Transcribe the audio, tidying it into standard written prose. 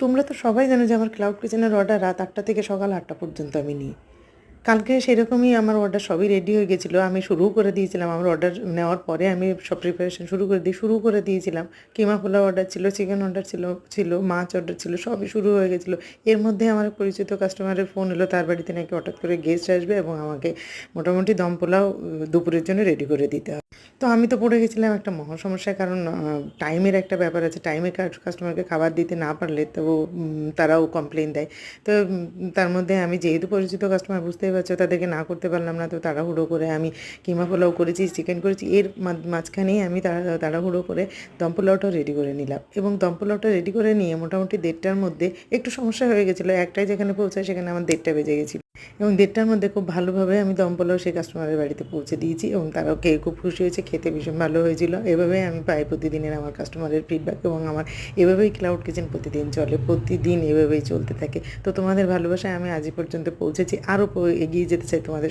তোমরা তো সবাই জানো যে আমার ক্লাউড কিচেনের অর্ডার রাত 8টা থেকে সকাল 8টা পর্যন্ত আমি নিই। কালকে সেরকমই আমার অর্ডার সবই রেডি হয়ে গেছিলো, আমি শুরুও করে দিয়েছিলাম। আমার অর্ডার নেওয়ার পরে আমি সব প্রিপারেশন শুরু করে দিয়েছিলাম। কিমা পোলাও অর্ডার ছিল, চিকেন অর্ডার ছিল, মাছ অর্ডার ছিল, সবই শুরু হয়ে গেছিলো। এর মধ্যে আমার পরিচিত কাস্টমারের ফোন এলো, তার বাড়িতে নাকি হঠাৎ করে গেস্ট আসবে এবং আমাকে মোটামুটি দম পোলাও দুপুরের জন্য রেডি করে দিতে হবে। তো আমি তো পড়ে গেছিলাম একটা মহা সমস্যায়, কারণ টাইমের একটা ব্যাপার আছে। টাইমে কাস্টমারকে খাবার দিতে না পারলে তো তারাও কমপ্লেন দেয়। তো তার মধ্যে আমি যেহেতু পরিচিত কাস্টমার, বুঝতেই পারছো, তাদেরকে না করতে পারলাম না। তো তাড়াহুড়ো করে আমি কিমা পোলাও করেছি, চিকেন করেছি। এর মাঝখানেই আমি তাড়াহুড়ো করে দম পোলাওটাও রেডি করে নিলাম, এবং দম পোলাওটা রেডি করে নিয়ে মোটামুটি 1:30টার মধ্যে একটু সমস্যা হয়ে গেছিলো। একটাই যেখানে পৌঁছায় সেখানে আমার 1:30টা বেজে গেছিলো, এবং 1:30টার মধ্যে খুব ভালোভাবে আমি দম পোলাও সেই কাস্টমারের বাড়িতে পৌঁছে দিয়েছি, এবং তারাও খেয়ে খুব খুশি হয়েছে, খেতে ভীষণ ভালো হয়েছিল। এভাবেই আমি পাই প্রতিদিনের আমার কাস্টমারের ফিডব্যাক, এবং আমার এভাবেই ক্লাউড কিচেন প্রতিদিন চলে, প্রতিদিন এভাবেই চলতে থাকে। তো তোমাদের ভালোবাসায় আমি আজ পর্যন্ত পৌঁছেছি, আরও এগিয়ে যেতে চাই তোমাদের